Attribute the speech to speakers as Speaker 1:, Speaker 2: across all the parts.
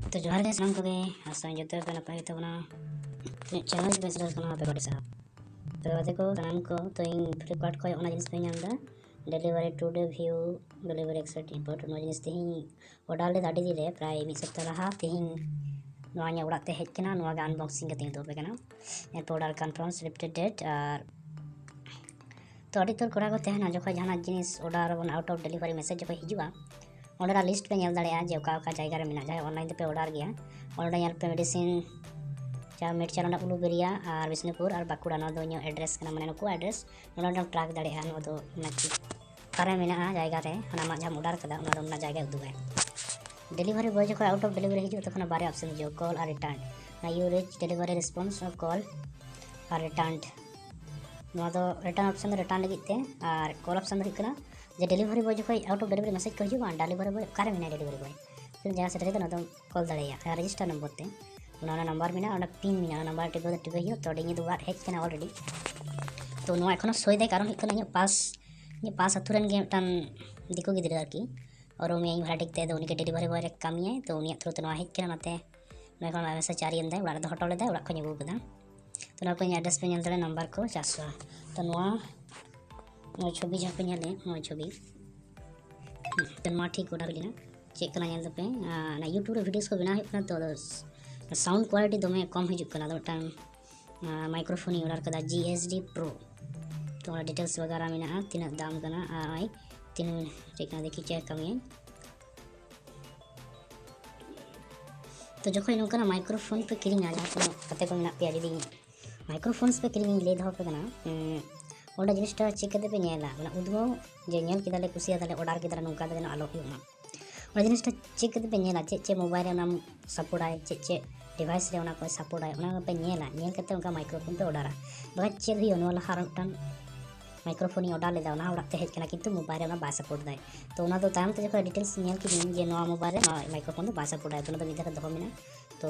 Speaker 1: तो जोहार गे सामान कोगे आसा जोते पे नपाय तबना चैनल बेसरस कना पे बड़ी साहब तो बाते को सामान को तो इन फ्लिपकार्ट को ओना जिनिस पे नामदा डिलीवरी टुडे व्यू डिलीवरी एक्सेप्ट इंपोर्ट नो जिनिस तेहिं ऑर्डर ले दाडी दिले प्राय मी सप्ताह रहा तेहिं नोआ nya उड़ाते हेज कना नोआ गा अनबॉक्सिंग कते तो पे कना एरपो ऑर्डर कंफर्म सिलेक्टेड डेट और तो अड़ी तोर कोड़ा को तेहना जखो जहाना जिनिस ऑर्डर बन आउट ऑफ डिलीवरी मैसेज जखो हिजुआ ऑर्डर लिस्ट पे नेल दाड़े जे ओका ओका जायगा रे मिना जाय ऑनलाइन पे ऑर्डर गया ऑर्डर नेल पे मेडिसिन चा मेडचारना उलुबेरिया और विष्णुपुर और बाकुड़ा नो दो न्यो एड्रेस कना माने नको एड्रेस नो ट्रैक दाड़े नो दो नाची कारे मिना जायगा रे हना मा जहां ऑर्डर कदा ओना दो ना जायगा उदुगाय डिलीवरी बॉय जखो आउट ऑफ डिलीवरी हिजु तखन बारे ऑप्शन हिजु कॉल और रिटर्न ना यू रिच डिलीवरी रिस्पांस और कॉल और रिटर्न नो दो रिटर्न ऑप्शन रिटर्न लगित ते और कॉल ऑप्शन दो हिकना जे डिलीवरी बॉय जो आउट ऑफ डिलीवरी मैसेज को हिजुआ डिलीवरी बॉय कारे मिना डिलीवरी बॉय फिर जहां से ना तो कॉल दाड़ेया रजिस्टर नंबर ते उना नंबर मिना उना पिन मिना नंबर टिपे हियो तो डिंगी दुबार हेज कना ऑलरेडी तो नो एखोनो सोय दे कारण हिकना पास अथुरन गे मटान दिको गिदरा आरकी और उमे इन भाटिक ते उनी के डिलीवरी बॉय रे कामिया तो उनी थ्रू तो नो हेज कना नाते नो एखोन मैसेज चारी एंदा उड़ा दो हटो लेदा उड़ा को नीबु कदा तो नो को एड्रेस पे नेल दले नंबर को चासवा तो नो छवि जहाँ पे नेले नो छवि तो नो ठीक ऑर्डर लेना चेक कना नेल पे ना यूट्यूब रे वीडियोस को बना है तो साउंड क्वालिटी दमे कम हिजुक कना तो टाइम माइक्रोफोन ऑर्डर कदा JSD Pro तो डिटेल्स वगैरह मेना तीना दाम कना आई तीन चेक देखी चेक कमी तो जो नो कना माइक्रोफोन पे किरिंग आ जहां कते को मेना पे जदी माइक्रोफोन्स पे किरिंग ले दहो पे कना ओंडा जिनिसटा चेक करते पे नेला माने उदगो जे नेल किदाले कुसिया दाले ऑर्डर किदाले नोंका दे आलो हुना ओंडा जिनिसटा चेक करते पे नेला चे मोबाइल रे नाम सपोर्ट आय चे डिवाइस रे ओना को सपोर्ट आय ओना पे नेला नेल करते उनका माइक्रोफोन पे ऑर्डर बगा चेक हियो नो लहार टन माइक्रोफोन ऑर्डर लेदा ओना उड़ा ते हेज कना किंतु मोबाइल रे ओना बा सपोर्ट दाय तो ओना दो तायम ते जखो डिटेल्स नेल कि जे नो मोबाइल रे माइक्रोफोन दो बा सपोर्ट आय तो ओना दो मिदा दहो मिना तो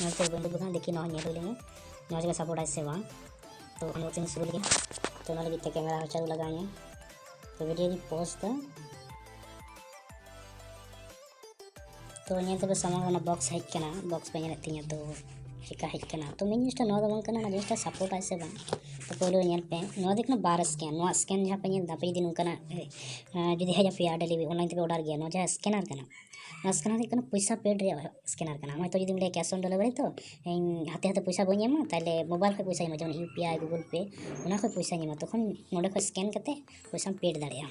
Speaker 1: नेल ते बंद बगा देखि नो नेल लेंगे नो जगह सपोर्ट आय से बा तो अनबॉक्सिंग शुरू लगे तो ना लगी कैमरा चालू लगाए तो वीडियो की पोस्ट तो ये तो सामान बॉक्स हेज कना बॉक्स पे नेल तिया तो चिका हेज कना तो मैं जिनिसटा नो दो बंग कना जिनिसटा सपोर्ट आय से बा तो पहले नेल पे नो देखना बार स्कैन जहां पे नेल दा पे दिन कना जदी हेज पे डिलीवरी ऑनलाइन पे ऑर्डर गया नो जहां स्कैनर कना ना स्कैनर कना पैसा पेड रे स्कैनर कना मैं तो जदी ले कैश ऑन डिलीवरी तो हाते हाते पैसा बनी एमा ताले मोबाइल पे पैसा एमा जन UPI गूगल पे उना को पैसा एमा तखन नोडे को स्कैन करते पैसा पेड दाड़िया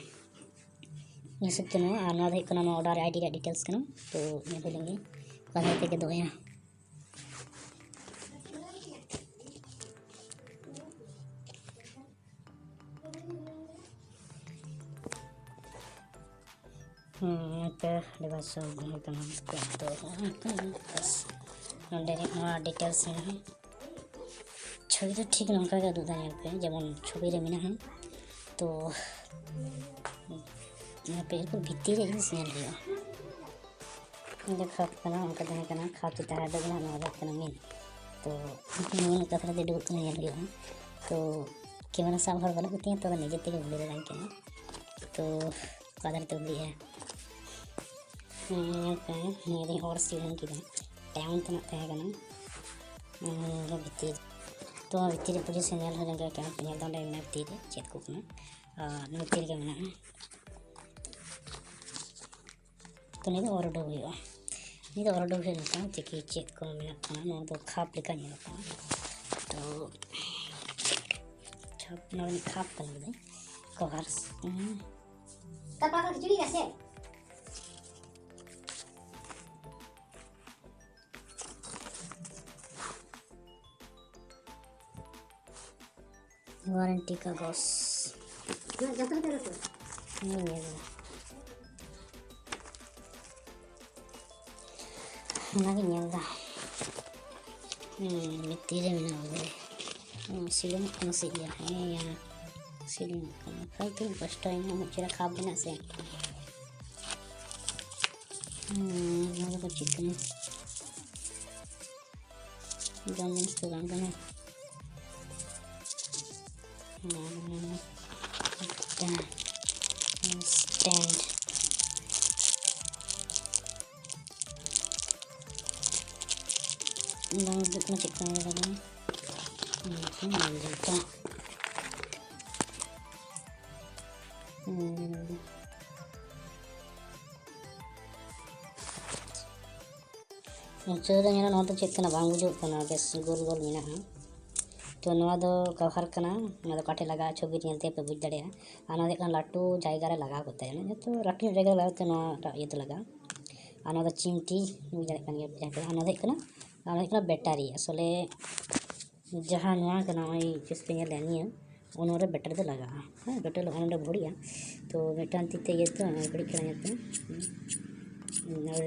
Speaker 1: ये सब तो नो आर नो दे कना नो ऑर्डर आईडी रे डिटेल्स कना तो ये बोलेंगे कदा ते के दोया पे डिवाइस घूम तो बस नोडे नो डिटेल्स है छवि तो ठीक नोका का दुदा नेल पे जेमन छवि रे मिना है तो यहाँ पे को भित्ती रे जिनिस नेल लियो इनके खाप कना उनका देने कना खाप चिता है दगना नो रख कना मिन तो मिन कथरा दे डुक कना नेल लियो तो कैमरा साब हर बना कुतिया तो निजे ते उले रे कना तो कादर तो ली है ये और सीढ़न की टाउन तना तहे कना भित्ती तो भित्ती पोजीशन नेल हो जंगा क्या नेल दांडे मेना भित्ती चेक को कना भित्ती के मेना तो नहीं और डो हुआ नहीं तो और डो हुआ चेकी चेक को मेना कना नो तो खाप लेका नेल कना तो छाप नो खाप कना दे कवर्स कपड़ा का खिचड़ी कैसे वारंटी का गॉस जाता है तो नहीं है ना कि नेलदा मिट्टी रे मिना हो सीलिंग कौन से दिया है या सीलिंग फालतू कष्ट है ना मुझे खाब देना से ना तो चिकन जामुन तो गांगना stand kena cek kan ya kan. Lanjut kan. मुझे यहाँ ना तो चेक करना बांग बुझो करना बेस गोल गोल मिना है तो नवा दो कवर करना ना तो काटे लगा छवि नियंते पे बुझ दड़े आना देखना लाटू जायगा रे लगा होता है ना तो लाटू जायगा लगा तो नवा ये तो लगा आना तो चिमटी बुझ दड़े kan ya आना देखना बैटरी असले जहाँ नवा करना वही जिस पे ये लेनी है उन्होंने बैटरी तो लगा हाँ बैटरी लगाने भोड़िया तो मिटान तीते ये तो घड़ी करना ये तो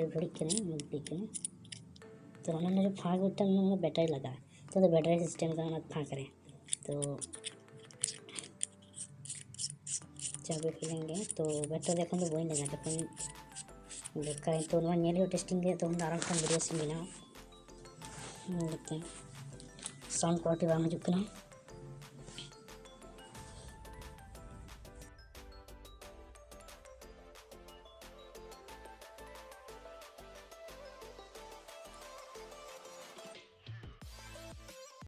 Speaker 1: घड़ी करना तो उन्होंने जो फाँक उठा उन्होंने बैटरी लगा तो बैटरी सिस्टम का उन्होंने फाँक करें तो चाबी खोलेंगे तो बैटरी देखो तो वही लगा जब देख करें तो उन्होंने नेलियो टेस्टिंग किया तो उन्होंने आराम से वीडियो से बिना लगते हैं साउंड क्वालिटी बांग जुकना